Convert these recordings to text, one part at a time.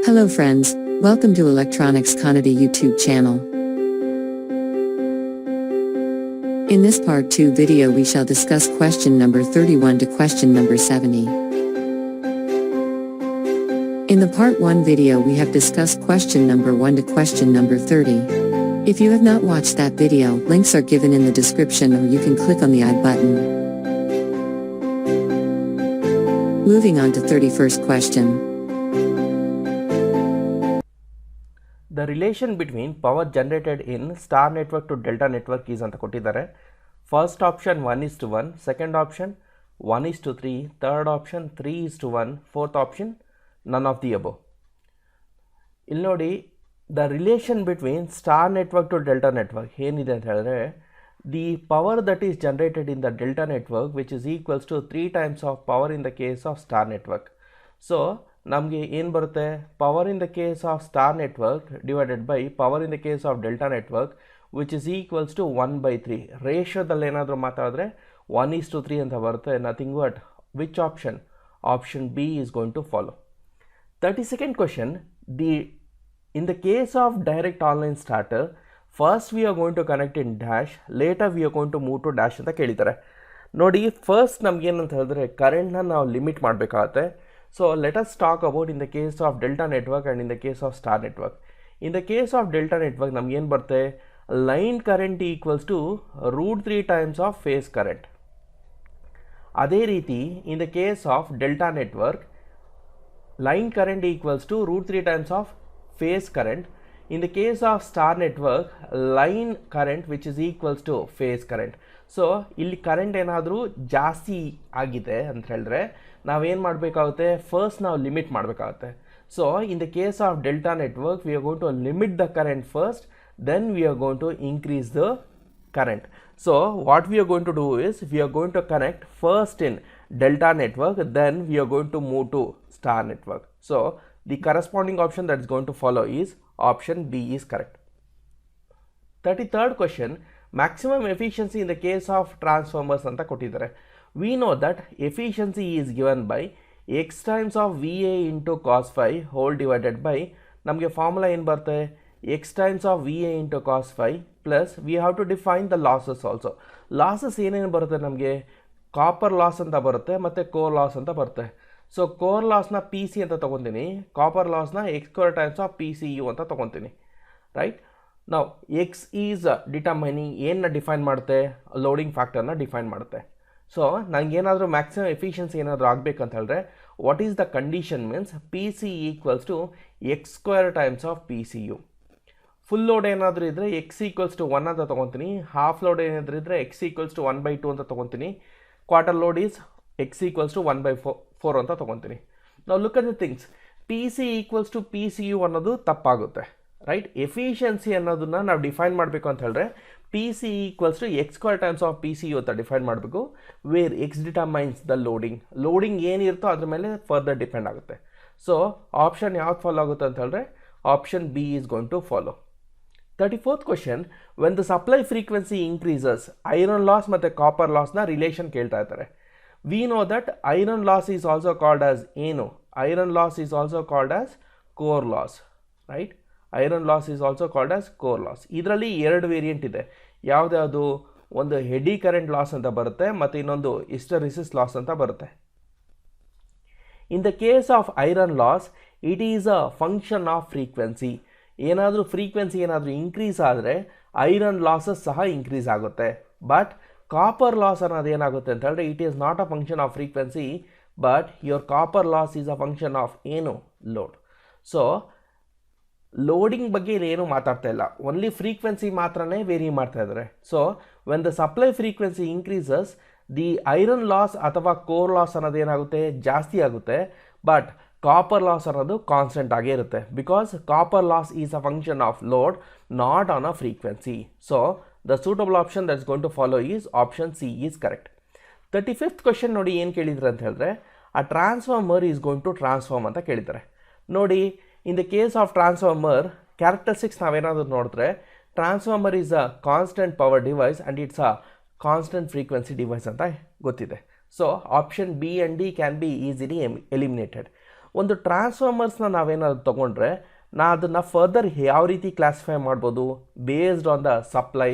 Hello friends, welcome to Electronics Kannada YouTube channel. In this part 2 video we shall discuss question number 31 to question number 70. In the part 1 video we have discussed question number 1 to question number 30. If you have not watched that video, links are given in the description or you can click on the I button. Moving on to 31st question. The relation between power generated in star network to delta network is anta kottidare. First option 1:1, second option 1:3, third option 3:1, fourth option none of the above. ಇಲ್ಲಿ ನೋಡಿ, the relation between star network to delta network ಏನಿದೆ ಅಂತ ಹೇಳಿದ್ರೆ, the power that is generated in the delta network which is equals to 3 times of power in the case of star network. So ನಮಗೆ ಏನು ಬರುತ್ತೆ, power in the case of star network divided by power in the case of delta network which is equals to 1/3. ರೇಷಿಯೋದಲ್ಲಿ ಏನಾದರೂ ಮಾತಾಡಿದ್ರೆ 1:3 ಅಂತ ಬರುತ್ತೆ. Nothing but which option? Option B is going to follow. 32nd question, in the case of direct online starter, first we are going to connect in dash, later we are going to move to dash ಅಂತ ಕೇಳಿದ್ದಾರೆ. ನೋಡಿ, first ನಮಗೇನಂತ ಹೇಳಿದ್ರೆ ಕರೆಂಟ್ನ ನಾವು limit ಮಾಡಬೇಕಾಗತ್ತೆ. So let us talk about in the case of delta network and in the case of star network. In the case of delta network ನಮ್ಗೆ ಏನು ಬರುತ್ತೆ, line current equals to √3 times of phase current. ಅದೇ ರೀತಿ in the case of delta network line current equals to √3 times of phase current. In the case of star network line current which is equals to phase current. So ಇಲ್ಲಿ current ಏನಾದರೂ ಜಾಸ್ತಿ ಆಗಿದೆ ಅಂತ ಹೇಳಿದ್ರೆ ನಾವೇನು ಮಾಡಬೇಕಾಗುತ್ತೆ, ಫಸ್ಟ್ ನಾವು limit ಮಾಡಬೇಕಾಗುತ್ತೆ. So in the case of delta network we are going to limit the current first, then we are going to increase the current. So what we are going to do is we are going to connect first in delta network, then we are going to move to star network. So the corresponding option that is going to follow is option B is correct. 33rd question, maximum efficiency in the case of transformers ಅಂತ ಕೊಟ್ಟಿದ್ದಾರೆ. We know that efficiency is given by x times of VA into cos phi whole divided by, ನಮಗೆ formula ಏನು ಬರುತ್ತೆ, x times of VA into cos phi plus we have to define the losses also. Losses ಏನೇನು ಬರುತ್ತೆ, ನಮಗೆ copper loss ಅಂತ ಬರುತ್ತೆ ಮತ್ತು core loss ಅಂತ ಬರುತ್ತೆ. ಸೊ ಕೋರ್ ಲಾಸ್ನ ಪಿ ಸಿ ಅಂತ ತೊಗೊತೀನಿ, ಕಾಪರ್ ಲಾಸ್ನ x² times of PCU ಅಂತ ತೊಗೊತೀನಿ, ರೈಟ್. ನಾವು ಎಕ್ಸ್ ಈಸ್ ಡಿಟರ್ಮೈನಿಂಗ್ ಏನನ್ನ ಡಿಫೈನ್ ಮಾಡುತ್ತೆ, ಲೋಡಿಂಗ್ ಫ್ಯಾಕ್ಟರ್ನ ಡಿಫೈನ್ ಮಾಡುತ್ತೆ. ಸೊ ನನಗೇನಾದರೂ ಮ್ಯಾಕ್ಸಿಮಮ್ ಎಫಿಷಿಯನ್ಸಿ ಏನಾದರೂ ಆಗಬೇಕಂತ ಹೇಳಿದ್ರೆ what is the condition means P C equals to x² times of PCU. Full load ಏನಾದರೂ ಇದ್ದರೆ x ಈಕ್ವಲ್ಸ್ ಟು 1 ಅಂತ ತೊಗೊತೀನಿ, ಹಾಫ್ ಲೋಡ್ ಏನಾದರೂ ಇದ್ದರೆ x ಈಕ್ವಲ್ಸ್ ಟು 1/2 ಅಂತ ತೊಗೊತೀನಿ, quarter load is x equals to 1/4 ಅಂತ ತೊಗೊತೀನಿ. ನಾವು look at the things, P C equals to PCU ಅನ್ನೋದು ತಪ್ಪಾಗುತ್ತೆ, ರೈಟ್. ಎಫಿಷಿಯನ್ಸಿ ಅನ್ನೋದನ್ನ ನಾವು ಡಿಫೈನ್ ಮಾಡಬೇಕು ಅಂತ ಹೇಳಿದ್ರೆ P C equals to x² times of PCU ಅಂತ ಡಿಫೈನ್ ಮಾಡಬೇಕು, where x determines the loading ಏನಿರುತ್ತೋ ಅದ್ರ ಮೇಲೆ ಫರ್ದರ್ ಡಿಪೆಂಡ್ ಆಗುತ್ತೆ. ಸೊ ಆಪ್ಷನ್ ಯಾವ್ದು ಫಾಲೋ ಆಗುತ್ತೆ ಅಂತ ಹೇಳಿದ್ರೆ option B is going to follow. 34th question, when the supply frequency increases, iron loss ಮತ್ತು ಕಾಪರ್ ಲಾಸ್ನ ರಿಲೇಷನ್ ಕೇಳ್ತಾ ಇರ್ತಾರೆ. We know that iron loss is also called as ಏನು, iron loss is also called as core loss, right. Iron loss is also called as core loss. ಇದರಲ್ಲಿ 2 variant ಇದೆ. ಯಾವುದ್ಯಾವುದು, ಒಂದು ಹೆಡಿ current loss ಅಂತ ಬರುತ್ತೆ ಮತ್ತು ಇನ್ನೊಂದು ಹಿಸ್ಟರಿಸಿಸ್ ಲಾಸ್ ಅಂತ ಬರುತ್ತೆ. ಇನ್ the case of iron loss it is a function of frequency. ಏನಾದರೂ ಫ್ರೀಕ್ವೆನ್ಸಿ ಏನಾದರೂ ಇನ್ಕ್ರೀಸ್ ಆದರೆ ಐರನ್ ಲಾಸಸ್ ಸಹ ಇನ್ಕ್ರೀಸ್ ಆಗುತ್ತೆ. ಬಟ್ ಕಾಪರ್ ಲಾಸ್ ಅನ್ನೋದು ಏನಾಗುತ್ತೆ ಅಂತ ಹೇಳಿದ್ರೆ it is not a function of frequency, but your copper loss is a function of ಏನು, ಲೋಡ್. ಸೊ ಲೋಡಿಂಗ್ ಬಗ್ಗೆ ಏನು ಮಾತಾಡ್ತಾ ಇಲ್ಲ, ಓನ್ಲಿ ಫ್ರೀಕ್ವೆನ್ಸಿ ಮಾತ್ರನೇ ವೇರಿ ಮಾಡ್ತಾ ಇದ್ದಾರೆ. So when the supply frequency increases the iron loss ಅಥವಾ ಕೋರ್ ಲಾಸ್ ಅನ್ನೋದು ಏನಾಗುತ್ತೆ, ಜಾಸ್ತಿ ಆಗುತ್ತೆ. ಬಟ್ ಕಾಪರ್ ಲಾಸ್ ಅನ್ನೋದು ಕಾನ್ಸ್ಟೆಂಟ್ ಆಗೇ ಇರುತ್ತೆ, because copper loss is a function of load, not on a frequency. So the suitable option that's going to follow is option C is correct. 35th question ನೋಡಿ ಏನು ಕೇಳಿದ್ರೆ ಅಂತ ಹೇಳಿದ್ರೆ, ಆ transformer is going to transform ಅಂತ ಕೇಳಿದ್ದಾರೆ. ನೋಡಿ, in the case of transformer characteristics ನಾವೇನಾದರೂ ನೋಡಿದ್ರೆ, transformer is a constant power device and it's a constant frequency device ಅಂತ ಗೊತ್ತಿದೆ. So option B and D can be easily eliminated. ಒಂದು ಟ್ರಾನ್ಸ್ಫಾರ್ಮರ್ಸ್ನ ನಾವೇನಾದ್ರು ತೊಗೊಂಡ್ರೆ ಅದನ್ನು ಫರ್ದರ್ ಯಾವ ರೀತಿ ಕ್ಲಾಸಿಫೈ ಮಾಡ್ಬೋದು, based on the supply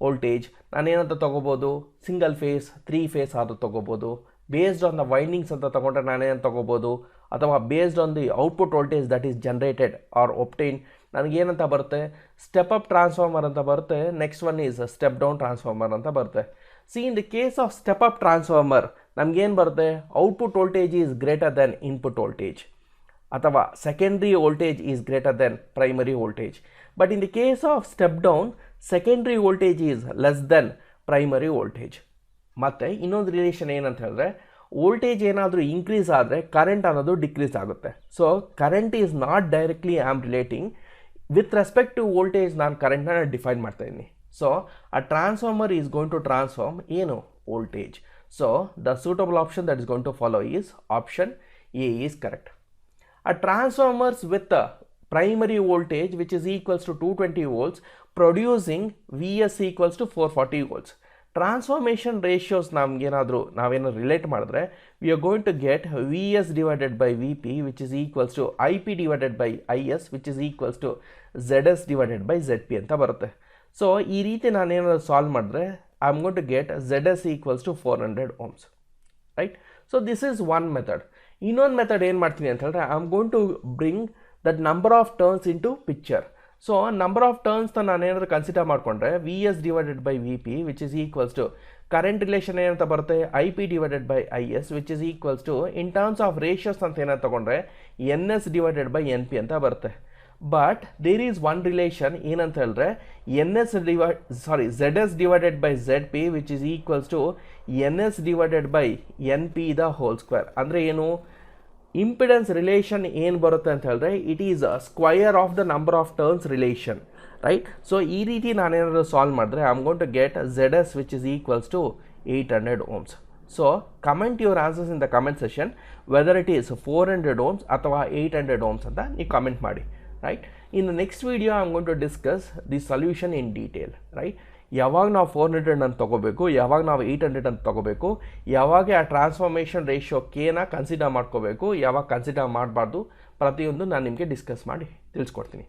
voltage ನಾನೇನಂತ ತೊಗೋಬೋದು, ಸಿಂಗಲ್ ಫೇಸ್ 3 ಫೇಸ್ ಆದರೂ ತೊಗೋಬೋದು, ಬೇಸ್ಡ್ ಆನ್ ದ ವೈಂಡಿಂಗ್ಸ್ ಅಂತ ತೊಗೊಂಡ್ರೆ ನಾನೇನು ತೊಗೋಬೋದು, ಅಥವಾ based on the output voltage that is generated or obtain ನನಗೇನಂತ ಬರುತ್ತೆ, ಸ್ಟೆಪ್ ಅಪ್ ಟ್ರಾನ್ಸ್ಫಾರ್ಮರ್ ಅಂತ ಬರುತ್ತೆ. Next one is step down transformer ಅಂತ ಬರುತ್ತೆ. See in the case of step up transformer ನಮಗೇನು ಬರುತ್ತೆ, output voltage is greater than input voltage ಅಥವಾ secondary voltage is greater than primary voltage. But in the case of step down secondary voltage is less than primary voltage. ಮತ್ತು ಇನ್ನೊಂದು relation ಏನಂತ ಹೇಳಿದ್ರೆ, voltage ಏನಾದರೂ increase ಆದರೆ current ಅನ್ನೋದು decrease ಆಗುತ್ತೆ. So current is not directly I am relating with respect to voltage ನಾನು ಕರೆಂಟ್ನ ಡಿಫೈನ್ ಮಾಡ್ತಾ ಇದ್ದೀನಿ. So a transformer is going to transform ಏನು voltage. So the suitable option that is going to follow is option A is correct. A transformers with a primary voltage which is equals to 220 volts producing Vs equals to 440 volts. Transformation ratios ನಾವೇನಾದ್ರು relate ಮಾಡಿದ್ರೆ we are going to get Vs divided by Vp which is equals to Ip divided by Is which is equals to Zs divided by Zp ಅಂತ ಬರುತ್ತೆ. So ಈ ರೀತಿ ನಾನೇನಾದ್ರು solve ಮಾಡಿದ್ರೆ I am going to get Zs equals to 400 ohms. Right. So this is one method. ಇನ್ನೊಂದು method ಏನು ಮಾಡ್ತೀನಿ ಅಂತ ಹೇಳಿದ್ರೆ, I am going to bring that number of turns into picture. So number of ಟರ್ನ್ಸ್ನ ನಾನೇನಾದ್ರು consider ಮಾಡಿಕೊಂಡ್ರೆ V S divided by V P which is equals to current relation ಏನಂತ ಬರುತ್ತೆ, I P divided by I S which is equals to in terms of ratios ಅಂತ ಏನಾದ್ರು ತೊಗೊಂಡ್ರೆ N S divided by N P ಅಂತ ಬರುತ್ತೆ. But there is one relation ಏನಂತ ಹೇಳಿದ್ರೆ Z S divided by Z P which is equals to N S divided by N P the whole square. ಅಂದರೆ ಏನು, impedance relation ಏನು ಬರುತ್ತೆ ಅಂತ ಹೇಳಿದ್ರೆ it is a square of the number of turns relation. Right. So ಈ ರೀತಿ ನಾನೇನಾದ್ರು solve ಮಾಡಿದ್ರೆ I am going to get Z S which is equals to 800 ohms. So comment your answers in the comment session whether it is 400 ohms ಅಥವಾ 800 ohms ಅಂತ ನೀವು comment ಮಾಡಿ. Right. In the next video, I am going to discuss the solution in detail. Right. ಯಾವಾಗ ನಾವು 400 ಅಂತ ತಗೋಬೇಕು, ಯಾವಾಗ ನಾವು 800 ಅಂತ ತಗೋಬೇಕು, ಯಾವಾಗ ಆ ಟ್ರಾನ್ಸ್ಫಾರ್ಮೇಷನ್ ರೇಷಿಯೋ ಕೇನ ಕನ್ಸಿಡರ್ ಮಾಡ್ಕೋಬೇಕು, ಯಾವಾಗ ಕನ್ಸಿಡರ್ ಮಾಡಬಾರ್ದು, ಪ್ರತಿಯೊಂದು ನಾನು ನಿಮಗೆ ಡಿಸ್ಕಸ್ ಮಾಡಿ ತಿಳಿಸ್ಕೊಡ್ತೀನಿ.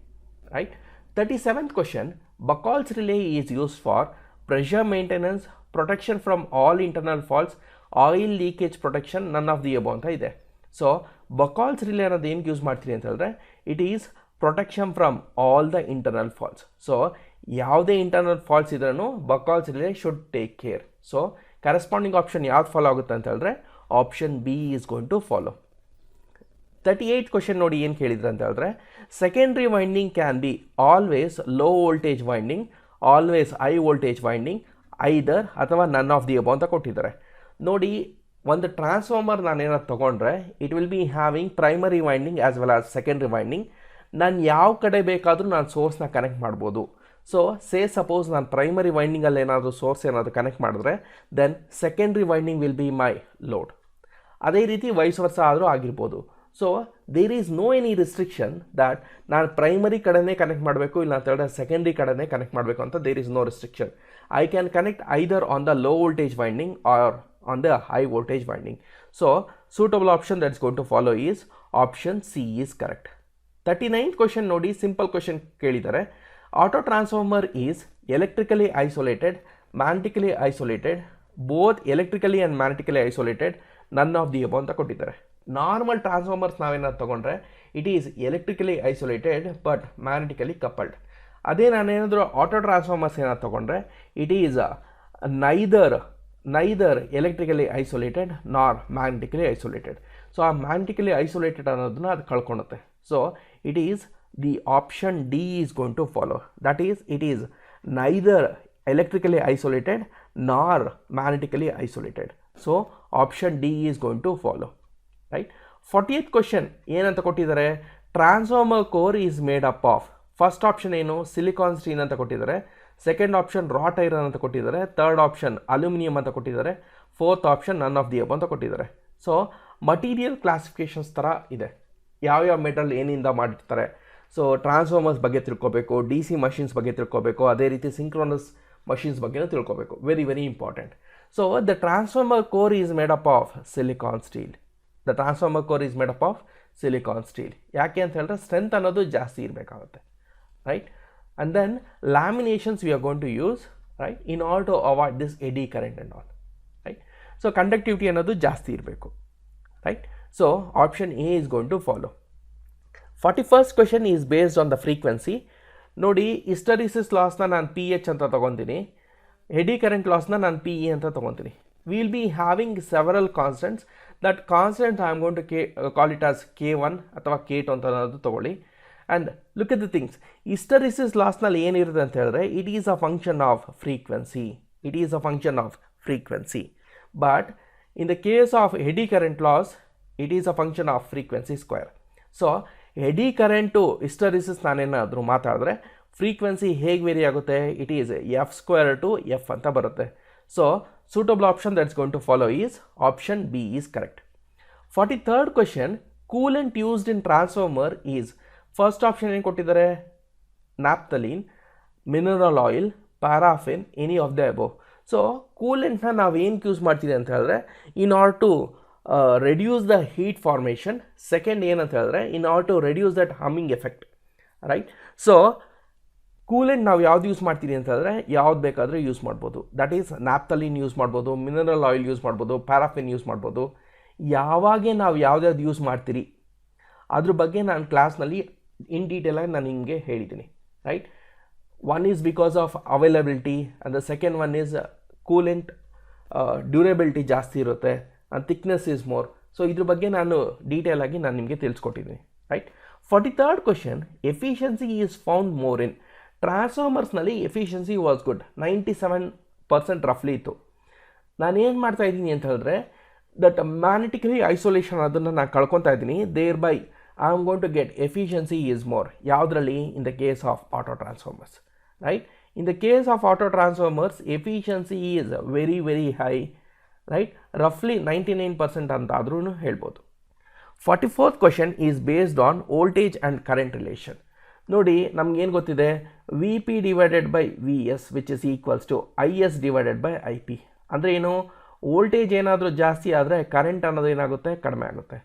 Right. 37th question, Buckles relay is used for pressure maintenance, protection from all internal faults, oil leakage protection, none of the above ಅಂತ ಇದೆ. ಸೊ Buckles relay ಅನ್ನೋದು ಏನಕ್ಕೆ ಯೂಸ್ ಮಾಡ್ತೀನಿ ಅಂತ ಹೇಳಿದ್ರೆ it is protection from all the internal faults. So ಯಾವುದೇ internal faults ಇದ್ರೂ Buckles relay should take care. So corresponding option ಯಾವ್ದು ಫಾಲೋ ಆಗುತ್ತೆ ಅಂತ ಹೇಳಿದ್ರೆ option B is going to follow. 38th question ನೋಡಿ ಏನು ಕೇಳಿದ್ರೆ ಅಂತ ಹೇಳಿದ್ರೆ secondary winding can be always low voltage winding, always high voltage winding, either ಅಥವಾ ನನ್ ಆಫ್ ದಿ ಅಬೌವ್ ಅಂತ ಕೊಟ್ಟಿದ್ದಾರೆ. ನೋಡಿ, ಒಂದು ಟ್ರಾನ್ಸ್ಫಾರ್ಮರ್ ನಾನೇನಾದ್ರು ತೊಗೊಂಡ್ರೆ it will be having primary winding as well as secondary winding. ನಾನು ಯಾವ ಕಡೆ ಬೇಕಾದರೂ ನಾನು ಸೋರ್ಸ್ನ ಕನೆಕ್ಟ್ ಮಾಡ್ಬೋದು. ಸೊ ಸಪೋಸ್ ನಾನು ಪ್ರೈಮರಿ ವೈಂಡಿಂಗಲ್ಲಿ ಏನಾದರೂ ಸೋರ್ಸ್ ಏನಾದರೂ ಕನೆಕ್ಟ್ ಮಾಡಿದ್ರೆ then secondary winding will be my load. ಅದೇ ರೀತಿ ವೈಸ್ ವರ್ಸ ಆದರೂ ಆಗಿರ್ಬೋದು. So there is no any restriction that ನಾನು ಪ್ರೈಮರಿ ಕಡೆನೇ ಕನೆಕ್ಟ್ ಮಾಡಬೇಕು, ಇಲ್ಲ ಅಂತ ಹೇಳಿದ್ರೆ ಸೆಕೆಂಡ್ರಿ ಕಡೆನೇ ಕನೆಕ್ಟ್ ಮಾಡಬೇಕು ಅಂತ there is no restriction. I can connect either on the low voltage winding or on the high voltage winding. So suitable option that is going to follow is option C is correct. 39th question ನೋಡಿ, simple question ಕೇಳಿದ್ದಾರೆ. Auto transformer is electrically isolated, magnetically isolated, both electrically and magnetically isolated, none of the above ಅಂತ ಕೊಟ್ಟಿದ್ದಾರೆ. Normal transformers ನಾವೇನಾದ್ರು ತೊಗೊಂಡ್ರೆ it is electrically isolated but magnetically coupled. ಅದೇ ನಾನೇನಾದರೂ auto transformers ಏನಾದ್ರು ತೊಗೊಂಡ್ರೆ it is neither electrically isolated nor magnetically isolated. So ಆ magnetically isolated ಅನ್ನೋದನ್ನ ಅದು ಕಳ್ಕೊಳುತ್ತೆ. So it is the option D is going to follow. That is, it is neither electrically isolated nor magnetically isolated. So option D is going to follow. Right. 40th question ಏನಂತ ಕೊಟ್ಟಿದ್ದಾರೆ, transformer core is made up of. First option ಏನು, silicon steel ಅಂತ ಕೊಟ್ಟಿದ್ದಾರೆ. Second option rot iron ಅಂತ ಕೊಟ್ಟಿದ್ದಾರೆ. Third option aluminium ಅಂತ ಕೊಟ್ಟಿದ್ದಾರೆ. Fourth option ನನ್ ಆಫ್ ದಿ ಅಬೌವ್ ಅಂತ ಕೊಟ್ಟಿದ್ದಾರೆ. ಸೊ ಮಟೀರಿಯಲ್ ಕ್ಲಾಸಿಫಿಕೇಶನ್ಸ್ ಥರ ಇದೆ, ಯಾವ್ಯಾವ ಮೆಟಲ್ ಏನಿಂದ ಮಾಡಿರ್ತಾರೆ. ಸೊ ಟ್ರಾನ್ಸ್ಫಾರ್ಮರ್ಸ್ ಬಗ್ಗೆ ತಿಳ್ಕೊಬೇಕು, ಡಿ ಸಿ ಮಷಿನ್ಸ್ ಬಗ್ಗೆ ತಿಳ್ಕೊಬೇಕು, ಅದೇ ರೀತಿ ಸಿಂಕ್ರೋನಸ್ ಮಷಿನ್ಸ್ ಬಗ್ಗೆನೂ ತಿಳ್ಕೊಬೇಕು. Very very important. So the transformer core is made up of silicon steel. The transformer core is made up of silicon steel. ಯಾಕೆ ಅಂತ ಹೇಳಿದ್ರೆ ಸ್ಟ್ರೆಂತ್ ಅನ್ನೋದು ಜಾಸ್ತಿ ಇರಬೇಕಾಗುತ್ತೆ, right. And then laminations we are going to use, right, in order to avoid this eddy current and all, right. So conductivity ಅನ್ನೋದು ಜಾಸ್ತಿ ಇರಬೇಕು, right. So option A is going to follow. 41st question is based on the frequency. ನೋಡಿ, hysteresis ಲಾಸ್ನ ನಾನು P H ಅಂತ ತೊಗೊತೀನಿ, ಎಡಿ current ಲಾಸ್ನ ನಾನು P E ಅಂತ ತೊಗೊತೀನಿ. Will be having several constants. That constant I am going to call it as K1 ಅಥವಾ K2 ಅಂತ ಅನ್ನೋದು ತೊಗೊಳ್ಳಿ. And look at the things. Hysteresis ಲಾಸ್ನಲ್ಲಿ ಏನಿರುತ್ತೆ ಅಂತ ಹೇಳಿದ್ರೆ it is a function of frequency. It is a function of frequency. But in the case of eddy current loss it is a function of frequency square. So eddy current hysteresis ನಾನೇನಾದರೂ ಮಾತಾಡಿದ್ರೆ frequency ಹೇಗೆ very ಆಗುತ್ತೆ, it is F square to F ಅಂತ ಬರುತ್ತೆ. So suitable option that's going to follow is option B is correct. 43rd question, coolant used in transformer is, first option ಏನು ಕೊಟ್ಟಿದ್ದಾರೆ, naphthalene, mineral oil, paraffin, any of the above. So ಕೂಲೆಂಟ್ನ ನಾವು ಏನಕ್ಕೆ use ಮಾಡ್ತೀವಿ ಅಂತ ಹೇಳಿದ್ರೆ in order to reduce the heat formation. Second ಏನಂತ ಹೇಳಿದ್ರೆ in order to reduce that humming effect, right. So coolant ನಾವು ಯಾವ್ದು ಯೂಸ್ ಮಾಡ್ತೀವಿ ಅಂತ ಹೇಳಿದ್ರೆ ಯಾವ್ದು ಬೇಕಾದರೂ ಯೂಸ್ ಮಾಡ್ಬೋದು. ದಟ್ ಈಸ್ ನ್ಯಾಪ್ಥಲಿನ್ ಯೂಸ್ ಮಾಡ್ಬೋದು, ಮಿನರಲ್ ಆಯಿಲ್ ಯೂಸ್ ಮಾಡ್ಬೋದು, ಪ್ಯಾರಾಫಿನ್ ಯೂಸ್ ಮಾಡ್ಬೋದು. ಯಾವಾಗೇ ನಾವು ಯಾವ್ದಾವ್ದು ಯೂಸ್ ಮಾಡ್ತೀರಿ ಅದ್ರ ಬಗ್ಗೆ ನಾನು ಕ್ಲಾಸ್ನಲ್ಲಿ ಇನ್ ಡೀಟೇಲಾಗಿ ನಾನು ನಿಮಗೆ ಹೇಳಿದ್ದೀನಿ, right. One is because of availability and the second one is coolant durability ಜಾಸ್ತಿ ಇರುತ್ತೆ and thickness is more. So ಇದ್ರ ಬಗ್ಗೆ ನಾನು ಡೀಟೇಲಾಗಿ ನಾನು ನಿಮಗೆ ತಿಳಿಸ್ಕೊಟ್ಟಿದ್ದೀನಿ, right. 43rd question, efficiency is found more in ಟ್ರಾನ್ಸ್ಫಾರ್ಮರ್ಸ್ನಲ್ಲಿ. ಎಫಿಷಿಯನ್ಸಿ ವಾಸ್ ಗುಡ್, 97% ರಫ್ಲಿ ಇತ್ತು. ನಾನೇನು ಮಾಡ್ತಾ ಇದ್ದೀನಿ ಅಂತ ಹೇಳಿದ್ರೆ ದಟ್ ಮ್ಯಾಗ್ನೆಟಿಕಲಿ ಐಸೋಲೇಷನ್ ಅದನ್ನು ನಾನು ಕಳ್ಕೊತಾ ಇದ್ದೀನಿ. Thereby I am going to get efficiency is more. ಯಾವುದರಲ್ಲಿ? In the case of auto transformers, right. In the case of auto transformers efficiency is very very high, right. ರಫ್ಲಿ 99% ಅಂತ ಆದ್ರೂ ಹೇಳ್ಬೋದು. 44th question is based on voltage and current relation. ನೋಡಿ, ನಮಗೇನು ಗೊತ್ತಿದೆ, V P divided by V S which is equals to I S divided by I P. ಅಂದರೆ ಏನು, voltage ಏನಾದರೂ ಜಾಸ್ತಿ ಆದರೆ ಕರೆಂಟ್ ಅನ್ನೋದು ಏನಾಗುತ್ತೆ, ಕಡಿಮೆ ಆಗುತ್ತೆ.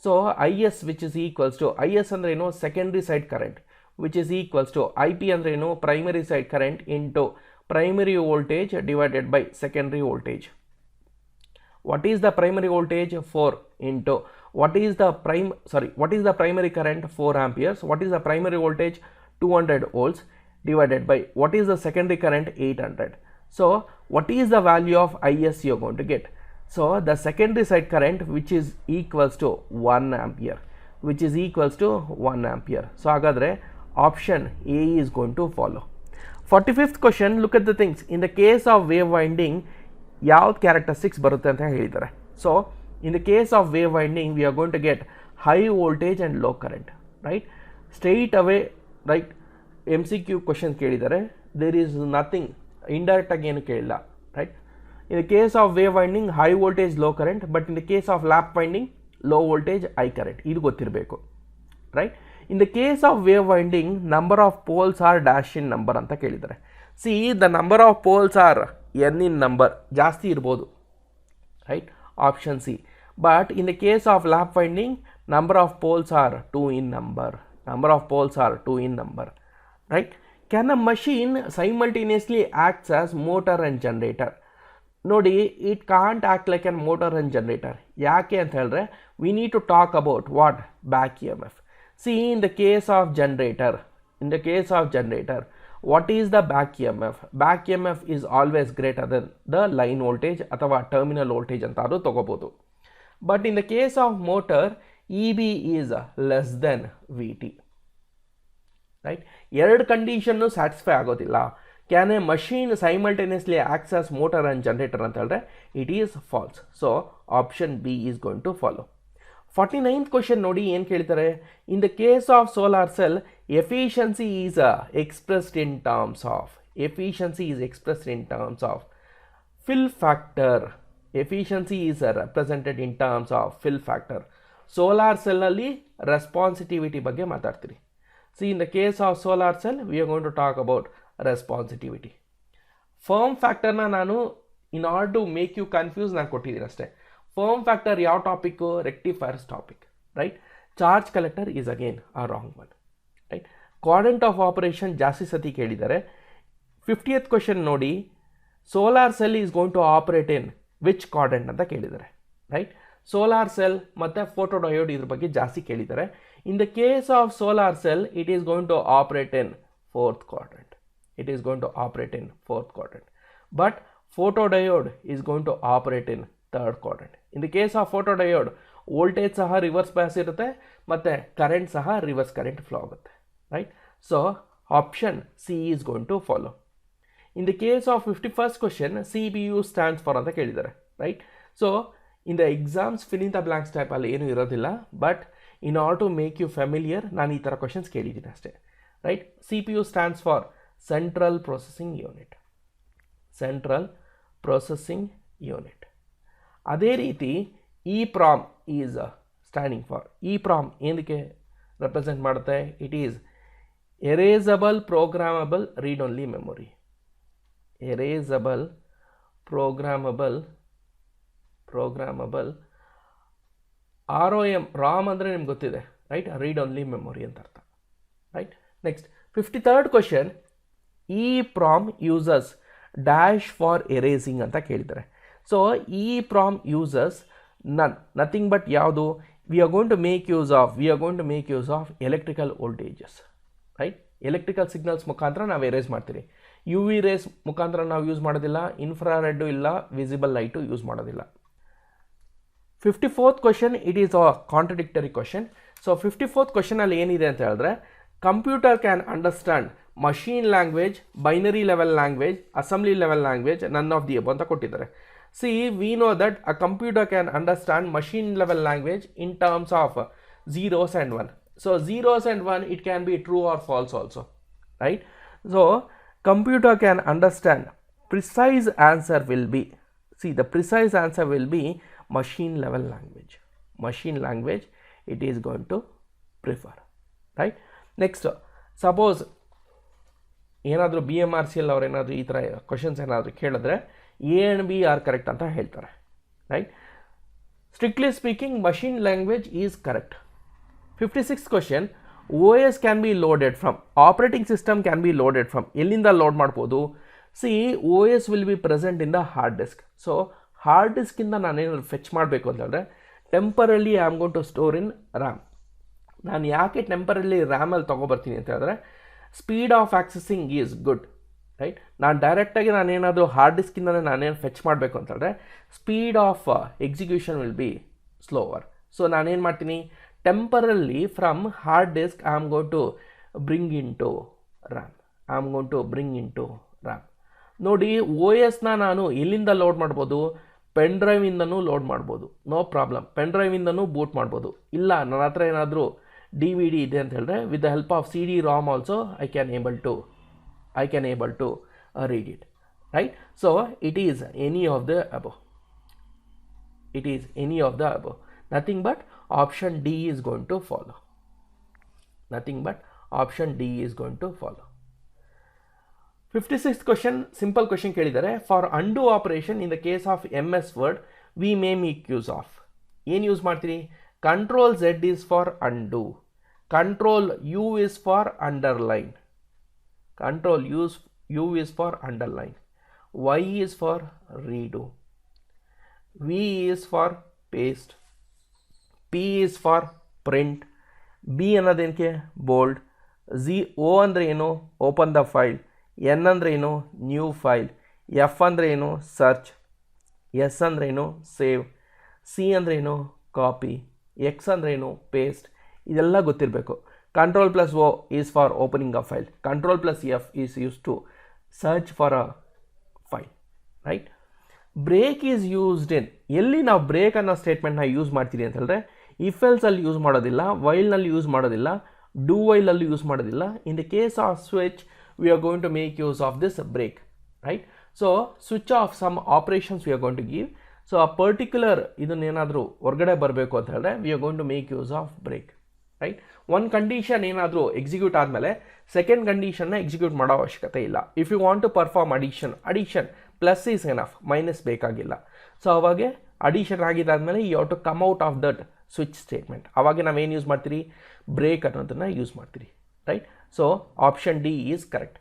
So I S which is equals to, I S ಅಂದರೆ ಏನು, secondary side current, which is equals to I P ಅಂದರೆ ಏನು, primary side current into primary voltage divided by secondary voltage. What is the primary voltage? 4 into what is the primary current? 4 amperes. What is the primary voltage? 200 volts divided by what is the secondary current? 800. So what is the value of IS you are going to get? So the secondary side current which is equals to 1 ampere, which is equals to 1 ampere. So hagadre option A is going to follow. 45th question, look at the things. In the case of wave winding, ಯಾವ್ದು characteristics ಬರುತ್ತೆ ಅಂತ ಹೇಳಿದ್ದಾರೆ. So in the case of wave winding we are going to get high voltage and low current, right. Straight away, right, MCQ question ಕೇಳಿದ್ದಾರೆ. There is nothing, ಇಂಡೈರೆಕ್ಟಾಗಿ ಏನು ಕೇಳಿಲ್ಲ, right. In the case of wave winding high voltage low current, but in the case of lap winding low voltage high current, ಇದು ಗೊತ್ತಿರಬೇಕು, right. In the case of wave winding number of poles are dash in number ಅಂತ ಕೇಳಿದ್ದಾರೆ. C the number of poles are n in number, ಜಾಸ್ತಿ ಇರ್ಬೋದು, right, option C. But in the case of lap winding number of poles are 2 in number, number of poles are 2 in number, right. Can a machine simultaneously acts as motor and generator? ನೋಡಿ, it can't act like a motor and generator. ಯಾಕೆ ಅಂತ ಹೇಳಿದ್ರೆ we need to talk about what? Back EMF. See, in the case of generator, what is the back EMF? Back EMF is always greater than the line voltage ಅಥವಾ terminal voltage ಅಂತಾದರೂ ತಗೋಬೋದು. But in the case of motor, EB is less than VT, right. ಎರಡು ಕಂಡೀಷನ್ನು satisfy ಆಗೋದಿಲ್ಲ. Can a machine simultaneously acts as motor and generator ಅಂತ ಹೇಳಿದ್ರೆ it is false. So option B is going to follow. 49th question ನೋಡಿ ಏನು ಕೇಳ್ತಾರೆ. In the case of solar cell efficiency is expressed in terms of fill factor. Efficiency is represented in terms of fill factor. Solar ಸೆಲ್ಲಲ್ಲಿ responsivity ಬಗ್ಗೆ ಮಾತಾಡ್ತೀರಿ. See in the case of solar cell we are going to talk about responsivity. Form ಫ್ಯಾಕ್ಟರ್ನ ನಾನು in order to make you confuse ನಾನು ಕೊಟ್ಟಿದ್ದೀನಿ ಅಷ್ಟೇ. Form factor ಯಾವ topic? Rectifiers topic, right. Charge collector is again a wrong one, right. Quadrant of operation ಜಾಸ್ತಿ ಸತಿ ಕೇಳಿದ್ದಾರೆ. 50th question ನೋಡಿ, solar cell is going to operate in which quadrant ಅಂತ ಕೇಳಿದ್ದಾರೆ, ರೈಟ್. ಸೋಲಾರ್ ಸೆಲ್ ಮತ್ತು photo diode ಇದ್ರ ಬಗ್ಗೆ ಜಾಸ್ತಿ ಕೇಳಿದ್ದಾರೆ. In the case of solar cell it is going to operate in 4th quadrant. It is going to operate in 4th quadrant. But photodiode is going to operate in 3rd quadrant. In the case of photodiode, voltage saha reverse bias irutte matte current saha reverse current flow agutte, right. So option C is going to follow. In the case of 51st question, CPU stands for anta kelidare, right. So in the exams fill in the blanks type alli enu irodilla, but in order to make you familiar ನಾನು ಈ ಥರ questions ಕೇಳಿದ್ದೀನಿ ಅಷ್ಟೇ, right. CPU stands for Central Processing Unit. Central Processing Unit. ಅದೇ ರೀತಿ EPROM is standing for, EPROM ಏನಕ್ಕೆ represent ಮಾಡುತ್ತೆ? It is Erasable Programmable Read Only Memory. Erasable Programmable ROM ಅಂದರೆ ನಿಮ್ಗೆ ಗೊತ್ತಿದೆ, ರೈಟ್. ರೀಡ್ ಓನ್ಲಿ ಮೆಮೊರಿ ಅಂತ ಅರ್ಥ, right. Next 53rd question, EPROM uses dash for erasing ಅಂತ ಕೇಳಿದ್ದಾರೆ. So EPROM uses nothing but ಯಾವುದು? We are going to make use of electrical voltages, right. Electrical signals ಮುಖಾಂತರ ನಾವು ಎರೇಸ್ ಮಾಡ್ತೀವಿ. UV race ಮುಖಾಂತರ ನಾವು ಯೂಸ್ ಮಾಡೋದಿಲ್ಲ, ಇನ್ಫ್ರಾರೆಡ್ ಇಲ್ಲ, ವಿಸಿಬಲ್ ಲೈಟು ಯೂಸ್ ಮಾಡೋದಿಲ್ಲ. 54th question, it is a contradictory question. So 54th ಕ್ವೆಶನಲ್ಲಿ ಏನಿದೆ ಅಂತ ಹೇಳಿದ್ರೆ, computer can understand machine language, binary level language, assembly level language, ನನ್ ಆಫ್ ದಿ ಅಬವ್ ಅಂತ ಕೊಟ್ಟಿದ್ದಾರೆ. C V know that a computer can understand machine level language in terms of zeros and 1. So zeros and 1, it can be true or false also, right. So computer can understand, precise answer will be, see the precise answer will be machine level language it is going to prefer, right. Next, suppose ಏನಾದರೂ BMRCL ಅವ್ರು ಏನಾದರೂ ಈ ಥರ questions ಏನಾದರೂ ಕೇಳಿದ್ರೆ A and B are correct ಅಂತ ಹೇಳ್ತಾರೆ, right. Strictly speaking machine language is correct. 56th question, OS can be loaded from, operating system can be loaded from, ಎಲ್ಲಿಂದ ಲೋಡ್ ಮಾಡ್ಬೋದು? See OS will be present in the hard disk. So hard ಡಿಸ್ಕಿಂದ ನಾನೇನಾದ್ರು fetch ಮಾಡಬೇಕು ಅಂತ ಹೇಳಿದ್ರೆ, temporarily I am going to store in RAM. ನಾನು ಯಾಕೆ temporarily ರ್ಯಾಮಲ್ಲಿ ತೊಗೊಬರ್ತೀನಿ ಅಂತ ಹೇಳಿದ್ರೆ, speed of accessing is good, right. ನಾನು ಡೈರೆಕ್ಟಾಗಿ ನಾನೇನಾದರೂ ಹಾರ್ಡ್ ಡಿಸ್ಕಿಂದಲೇ ನಾನೇನು ಫೆಚ್ ಮಾಡಬೇಕು ಅಂತ ಹೇಳಿದ್ರೆ, speed of execution will be slower. So ನಾನೇನು ಮಾಡ್ತೀನಿ, temporarily from hard disk I am going to bring into RAM. ನೋಡಿ, OSನ ನಾನು ಎಲ್ಲಿಂದ ಲೋಡ್ ಮಾಡ್ಬೋದು? ಪೆನ್ ಡ್ರೈವಿಂದನೂ ಲೋಡ್ ಮಾಡ್ಬೋದು, ನೋ ಪ್ರಾಬ್ಲಮ್. ಪೆನ್ ಡ್ರೈವಿಂದನೂ ಬೂಟ್ ಮಾಡ್ಬೋದು. ಇಲ್ಲ ನನ್ನ ಹತ್ರ ಏನಾದರೂ DVD ಇದೆ ಅಂತ ಹೇಳಿದ್ರೆ, with the help of CD-ROM also I can able to read it, right. So it is any of the above. Nothing but option D is going to follow. 56th question, simple question ಕೇಳಿದ್ದಾರೆ. For undo operation in the case of MS Word, we may make use of, ಏನು use ಮಾಡ್ತೀರಿ? Control Z is for undo, Control U is for underline, Y is for redo, V is for paste, P is for print, B ಅನ್ನೋದೇನಕ್ಕೆ bold, O ಅಂದರೆ ಏನು? Open the file, N ಅಂದರೆ ಏನು? New file, F ಅಂದರೆ ಏನು? Search, S ಅಂದರೆ ಏನು? Save, C ಅಂದರೆ ಏನು? ಕಾಪಿ, X ಅಂದರೆ ಏನು? ಪೇಸ್ಟ್. ಇದೆಲ್ಲ ಗೊತ್ತಿರಬೇಕು. Control plus O is for opening a file, Control plus F is used to search for a file, right. Break is used in, ಎಲ್ಲಿ ನಾವು ಬ್ರೇಕ್ ಅನ್ನೋ ಸ್ಟೇಟ್ಮೆಂಟ್ನ ಯೂಸ್ ಮಾಡ್ತೀರಿ ಅಂತ ಹೇಳಿದ್ರೆ, ಇಫ್ ಎಲ್ಸ್ ಅಲ್ಲಿ ಯೂಸ್ ಮಾಡೋದಿಲ್ಲ, ವೈಲ್ನಲ್ಲಿ ಯೂಸ್ ಮಾಡೋದಿಲ್ಲ, ಡೂ ವೈಲಲ್ಲಿ ಯೂಸ್ ಮಾಡೋದಿಲ್ಲ. In the case of switch we are going to make use of this break, right. So switch of some operations we are going to give. So ಆ particular ಇದನ್ನೇನಾದರೂ ಹೊರಗಡೆ ಬರಬೇಕು ಅಂತ ಹೇಳಿದ್ರೆ, we are going to make use of break, right. ಒಂದು condition ಏನಾದರೂ execute ಆದಮೇಲೆ second ಕಂಡೀಷನ್ನ ಎಕ್ಸಿಕ್ಯೂಟ್ ಮಾಡೋ ಅವಶ್ಯಕತೆ ಇಲ್ಲ. If you want to perform addition plus is enough, minus ಬೇಕಾಗಿಲ್ಲ. ಸೊ ಅವಾಗೆ ಅಡಿಷನ್ ಆಗಿದ್ದಾದಮೇಲೆ you have to come out of that switch statement. ಅವಾಗ ನಾವೇನು ಯೂಸ್ ಮಾಡ್ತೀರಿ, ಬ್ರೇಕ್ ಅನ್ನೋದನ್ನು ಯೂಸ್ ಮಾಡ್ತೀರಿ, right. So option D is correct.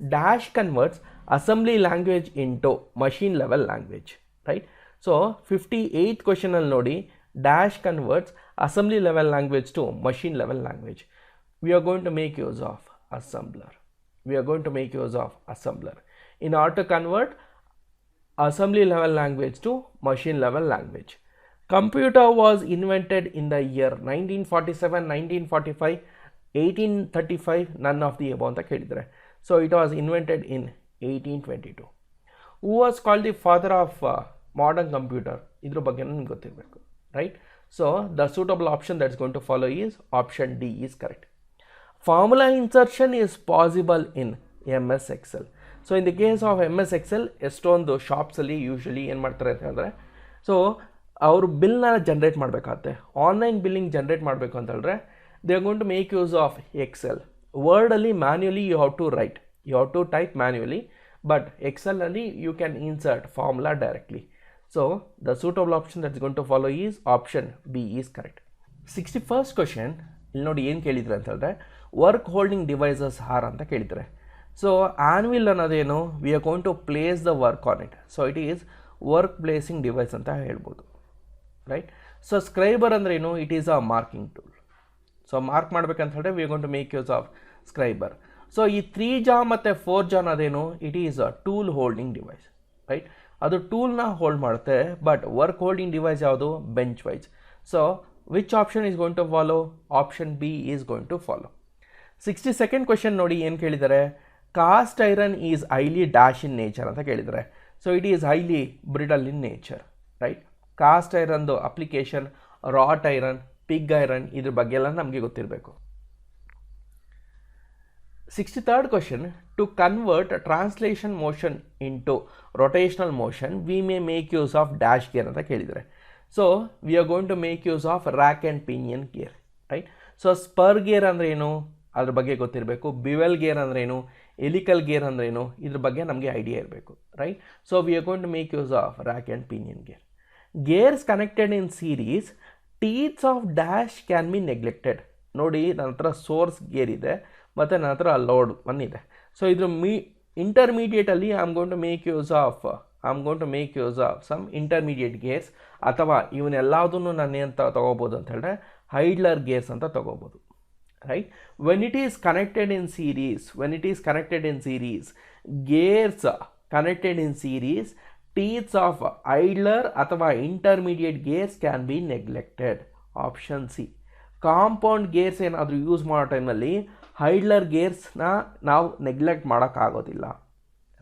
Dash converts assembly language into machine level language, right. So 58th ಕ್ವೆಶನಲ್ಲಿ ನೋಡಿ, dash converts assembly level language to machine level language. We are going to make use of assembler. In order to convert assembly level language to machine level language. Computer was invented in the year 1947, 1945, 1835, none of the above anta kelidare. So it was invented in 1822. Who was called the father of modern computer? Idru ಬಗ್ಗೆ ನಿಮಗೆ ಗೊತ್ತಿರಬೇಕು, right? So the suitable option that's going to follow is option D is correct. Formula insertion is possible in MS Excel. So in the case of MS Excel, ಎಷ್ಟೊಂದು ಶಾಪ್ಸಲ್ಲಿ usually ಏನು ಮಾಡ್ತಾರೆ ಅಂತ ಹೇಳಿದ್ರೆ, so ಅವರು ಬಿಲ್ನ ಜನ್ರೇಟ್ ಮಾಡಬೇಕಾಗುತ್ತೆ, online billing generate ಮಾಡಬೇಕು ಅಂತ ಹೇಳಿದ್ರೆ they are going to make use of Excel. ವರ್ಡಲ್ಲಿ manually you have to write, you have to type manually, but ಎಕ್ಸೆಲಲ್ಲಿ you can insert formula directly. So the suitable option that's going to follow is option B is correct. 61st question, ಇಲ್ಲಿ ನೋಡಿ ಏನು ಕೇಳಿದ್ರೆ ಅಂತ ಹೇಳಿದ್ರೆ, work holding devices are ಅಂತ ಕೇಳಿದರೆ. So anvil ಅನ್ನೋದೇನು, we are going to place the work on it. So it is work placing device ಅಂತ ಹೇಳ್ಬೋದು, ರೈಟ್. ಸೊ ಸ್ಕ್ರೈಬರ್ ಅಂದ್ರೆ ಏನು, it is a marking tool. So mark ಮಾಡ್ಬೇಕಂತ ಹೇಳಿದ್ರೆ we are going to make use of scriber. So ಈ 3 ಮತ್ತು 4 ಅದೇನು, it is a tool holding device, right. ಅದು ಟೂಲ್ನ ಹೋಲ್ಡ್ ಮಾಡುತ್ತೆ, ಬಟ್ ವರ್ಕ್ ಹೋಲ್ಡಿಂಗ್ ಡಿವೈಸ್ ಯಾವುದು, bench wise. So which option is going to follow, option B is going to follow. 62nd question ನೋಡಿ ಏನು ಕೇಳಿದ್ದಾರೆ, cast iron is highly dash in nature ಅಂತ ಕೇಳಿದ್ದಾರೆ. So it is highly brittle in nature, right. Cast ಐರನ್ದು application, wrought iron, pig iron, ಇದ್ರ ಬಗ್ಗೆ ಎಲ್ಲ ನಮಗೆ ಗೊತ್ತಿರಬೇಕು. 63rd question, to convert translation motion into rotational motion we may make use of dash gear ಅಂತ ಕೇಳಿದರೆ. So we are going to make use of rack and pinion gear, right. So spur gear ಅಂದರೆ ಏನು, ಅದ್ರ ಬಗ್ಗೆ ಗೊತ್ತಿರಬೇಕು. Bevel gear ಅಂದರೆ ಏನು, ಎಲಿಕಲ್ gear ಅಂದರೆ ಏನು, ಇದ್ರ ಬಗ್ಗೆ ನಮಗೆ ಐಡಿಯಾ ಇರಬೇಕು, right. So we are going to make use of rack and pinion gear. Gears connected in series, teeths of dash can be neglected. ನೋಡಿ, ನನ್ನ ಹತ್ರ ಸೋರ್ಸ್ ಗೇರ್ ಇದೆ ಮತ್ತು ನನ್ನ ಹತ್ರ ಲೋಡ್ ಒನ್ ಇದೆ. ಸೊ ಇದ್ರ ಇಂಟರ್ಮೀಡಿಯೇಟಲ್ಲಿ I am going to make use of some intermediate gears, ಅಥವಾ ಇವನ್ನೆಲ್ಲದನ್ನು ನಾನು ಏನು ತೊಗೋಬೋದು ಅಂತ ಹೇಳಿದ್ರೆ ಹೈಡ್ಲರ್ ಗೇರ್ಸ್ ಅಂತ ತೊಗೋಬೋದು, right. When it is connected in series, gears connected in series, teeths of idler ಅಥವಾ intermediate gears can be neglected. Option C. Compound gears ಏನಾದರೂ ಯೂಸ್ ಮಾಡೋ ಟೈಮಲ್ಲಿ ಹೈಡ್ಲರ್ ಗೇರ್ಸ್ನ ನಾವು ನೆಗ್ಲೆಕ್ಟ್ ಮಾಡೋಕ್ಕಾಗೋದಿಲ್ಲ,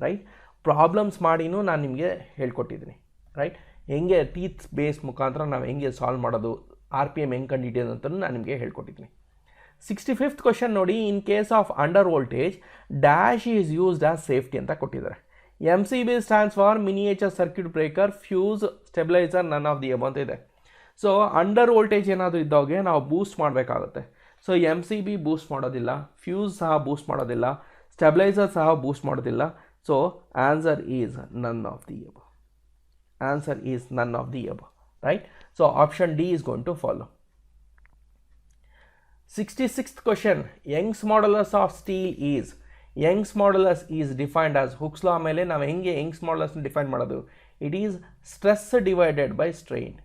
ರೈಟ್. ಪ್ರಾಬ್ಲಮ್ಸ್ ಮಾಡಿನೂ ನಾನು ನಿಮಗೆ ಹೇಳ್ಕೊಟ್ಟಿದ್ದೀನಿ, ರೈಟ್. ಹೆಂಗೆ ಟೀತ್ಸ್ ಬೇಸ್ ಮುಖಾಂತರ ನಾವು ಹೆಂಗೆ ಸಾಲ್ವ್ ಮಾಡೋದು, ಆರ್ ಪಿ ಎಮ್ ಹೆಂಗೆ ಕಂಡುಹಿಡಿಯೋದು ಅಂತಲೂ ನಾನು ನಿಮಗೆ ಹೇಳ್ಕೊಟ್ಟಿದ್ದೀನಿ. 65th ಕ್ವೆಶನ್ ನೋಡಿ, in case of under voltage dash is used as safety ಅಂತ ಕೊಟ್ಟಿದ್ದಾರೆ. MCB stands for miniature circuit breaker, fuse, stabiliser, ನನ್ ಆಫ್ ದಿ ಅಬೌವ್ ಅಂತ ಇದೆ. ಸೊ ಅಂಡರ್ ವೋಲ್ಟೇಜ್ ಏನಾದರೂ ಇದ್ದಾಗೆ ನಾವು ಬೂಸ್ಟ್ ಮಾಡಬೇಕಾಗುತ್ತೆ. ಸೊ MCB ಬೂಸ್ಟ್ ಮಾಡೋದಿಲ್ಲ, ಫ್ಯೂಸ್ ಸಹ ಬೂಸ್ಟ್ ಮಾಡೋದಿಲ್ಲ, ಸ್ಟೆಬಿಲೈಸರ್ ಸಹ ಬೂಸ್ಟ್ ಮಾಡೋದಿಲ್ಲ. So answer is none of the above, right. So option D is going to follow. 66th question, Young's modulus of steel is defined as Hooke's law. ಮೇಲೆ ನಾವು ಹೆಂಗೆ Young's ಮಾಡಲಸ್ನ define ಮಾಡೋದು, it is stress divided by strain,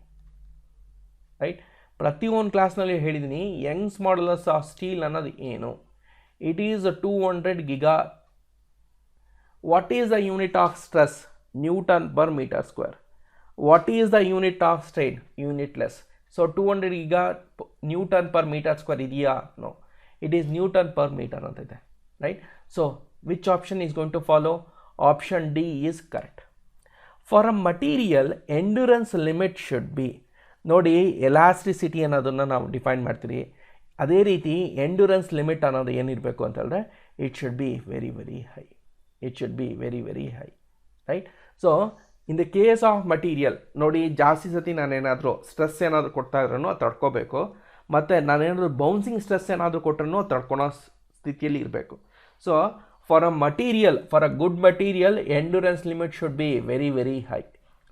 right. ಪ್ರತಿಯೊಂದು ಕ್ಲಾಸ್ನಲ್ಲಿ ಹೇಳಿದ್ದೀನಿ Young's modulus of steel ಅನ್ನೋದು ಏನು. It is 200 giga. What is the unit of stress, newton per metre square. What is the unit of strain, unitless. So 200 giga newton per metre square ಇದೆಯಾ, no, it is newton per metre ಅಂತ ಇದೆ, right. So which option is going to follow, option D is correct. For a material endurance limit should be. ನೋಡಿ, elasticity ಅನ್ನೋದನ್ನು ನಾವು define ಮಾಡ್ತೀವಿ, ಅದೇ ರೀತಿ endurance limit ಅನ್ನೋದು ಏನಿರಬೇಕು ಅಂತ ಹೇಳಿದ್ರೆ it should be very very high, right. So in the case of material ನೋಡಿ, ಜಾಸ್ತಿ ಸತಿ ನಾನೇನಾದರೂ ಸ್ಟ್ರೆಸ್ ಏನಾದರೂ ಕೊಡ್ತಾ ಇದ್ರೂ ಅದು ತಡ್ಕೋಬೇಕು, ಮತ್ತು ನಾನೇನಾದರೂ ಬೌನ್ಸಿಂಗ್ ಸ್ಟ್ರೆಸ್ ಏನಾದರೂ ಕೊಟ್ಟರೂ ತಡ್ಕೊಳೋ ಸ್ಥಿತಿಯಲ್ಲಿ ಇರಬೇಕು. So for a good material endurance limit should be very high,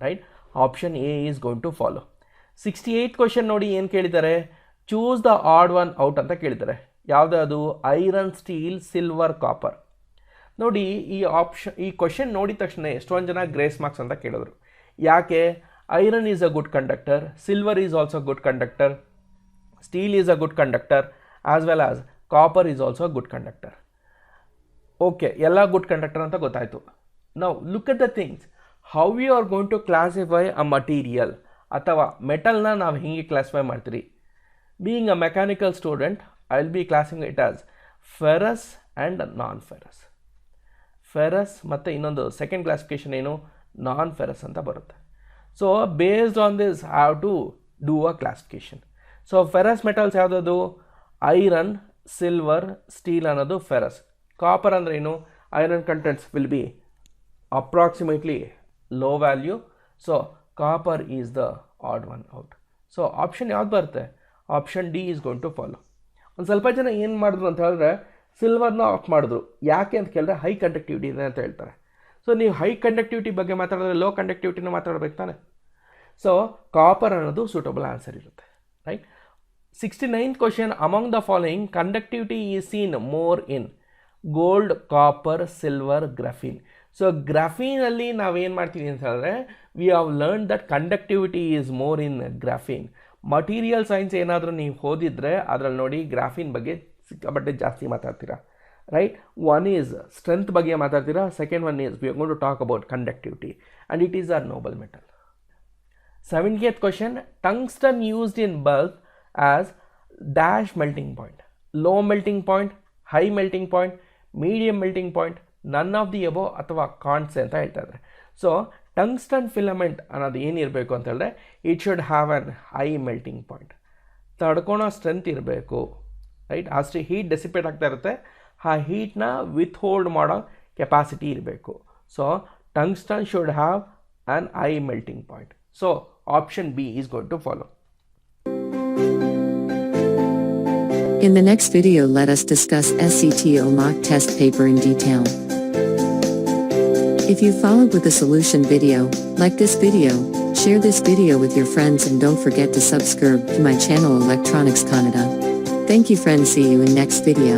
right. Option A is going to follow. 68 question ನೋಡಿ ಏನು ಕೇಳಿದ್ದಾರೆ, choose the odd one out ಅಂತ ಕೇಳಿದ್ದಾರೆ. ಯಾವುದದು? Iron, steel, silver, copper. ನೋಡಿ ಈ ಕ್ವಶನ್ ನೋಡಿದ ತಕ್ಷಣ ಎಷ್ಟೊಂದು ಜನ ಗ್ರೇಸ್ ಮಾರ್ಕ್ಸ್ ಅಂತ ಕೇಳಿದ್ರು. ಯಾಕೆ? Iron is a good conductor, silver is also good conductor, steel is a good conductor, as well as copper is also good conductor. Okay, ಎಲ್ಲ ಗುಡ್ ಕಂಡಕ್ಟರ್ ಅಂತ ಗೊತ್ತಾಯಿತು. Now look at the things, how you are going to classify a material ಅಥವಾ ಮೆಟಲ್ನ ನಾವು ಹೇಗೆ classify ಮಾಡ್ತೀರಿ? Being a mechanical student, I will be classing it as ferrous and non ferrous. Ferrous ಮತ್ತು ಇನ್ನೊಂದು second classification ಏನು? Non ferrous ಅಂತ ಬರುತ್ತೆ. So based on this have to do a classification. So ferrous metals ಯಾವುದದು? Iron, silver, steel ಅನ್ನೋದು ferrous. Copper ಅಂದರೆ ಏನು? Iron contents will be approximately low value. So copper is the odd one out. So option ಯಾವ್ದು ಬರುತ್ತೆ? Option D is going to follow. ಒಂದು ಸ್ವಲ್ಪ ಜನ ಏನು ಮಾಡಿದ್ರು ಅಂತ ಹೇಳಿದ್ರೆ ಸಿಲ್ವರ್ನ ಆಫ್ ಮಾಡಿದ್ರು. ಯಾಕೆ ಅಂತ ಕೇಳಿದ್ರೆ ಹೈ ಕಂಡಕ್ಟಿವಿಟಿ ಇದೆ ಅಂತ ಹೇಳ್ತಾರೆ. ಸೊ ನೀವು ಹೈ ಕಂಡಕ್ಟಿವಿಟಿ ಬಗ್ಗೆ ಮಾತಾಡಿದ್ರೆ ಲೋ ಕಂಡಕ್ಟಿವಿಟಿನ ಮಾತಾಡಬೇಕು ತಾನೆ. ಸೊ ಕಾಪರ್ ಅನ್ನೋದು ಸೂಟಬಲ್ ಆನ್ಸರ್ ಇರುತ್ತೆ, right. 69th question, among the following conductivity is seen more in gold, copper, silver, graphene. So ಗ್ರಾಫೀನಲ್ಲಿ ನಾವೇನು ಮಾಡ್ತೀವಿ ಅಂತ ಹೇಳಿದ್ರೆ we have learn that conductivity is more in graphene. Material science ಏನಾದರೂ ನೀವು ಓದಿದ್ರೆ ಅದರಲ್ಲಿ ನೋಡಿ ಗ್ರಾಫೀನ್ ಬಗ್ಗೆ ಸಿಕ್ಕಾಪಟ್ಟೆ ಜಾಸ್ತಿ ಮಾತಾಡ್ತೀರಾ, ರೈಟ್. ಒನ್ ಈಸ್ ಸ್ಟ್ರೆಂತ್ ಬಗ್ಗೆ ಮಾತಾಡ್ತೀರಾ, second one is we are going to talk about conductivity and it is are noble metal. 70th question, tungsten used in bulb as dash melting point, low melting point, high melting point, medium melting point, none of the above ಅಥವಾ ಕಾನ್ಸ್ ಅಂತ ಹೇಳ್ತಾ ಇದ್ದಾರೆ. So tungsten filament ಅನ್ನೋದು ಏನಿರಬೇಕು ಅಂತ ಹೇಳಿದ್ರೆ it should have an high melting point, ತಡ್ಕೊಳೋ ಸ್ಟ್ರೆಂತ್ ಇರಬೇಕು, ರೈಟ್. ಅಷ್ಟು ಹೀಟ್ ಡೆಸಿಪೇಟ್ ಆಗ್ತಾ ಇರುತ್ತೆ, ಆ ಹೀಟ್ನ ವಿತ್ ಹೋಲ್ಡ್ ಮಾಡೋ ಕೆಪಾಸಿಟಿ ಇರಬೇಕು. So tungsten should have an high melting point. So option B is going to follow. In the next video, let us discuss SCTO mock test paper in detail. If you followed with the solution video, like this video, share this video with your friends and don't forget to subscribe to my channel Electronics Kannada. Thank you friends, see you in next video.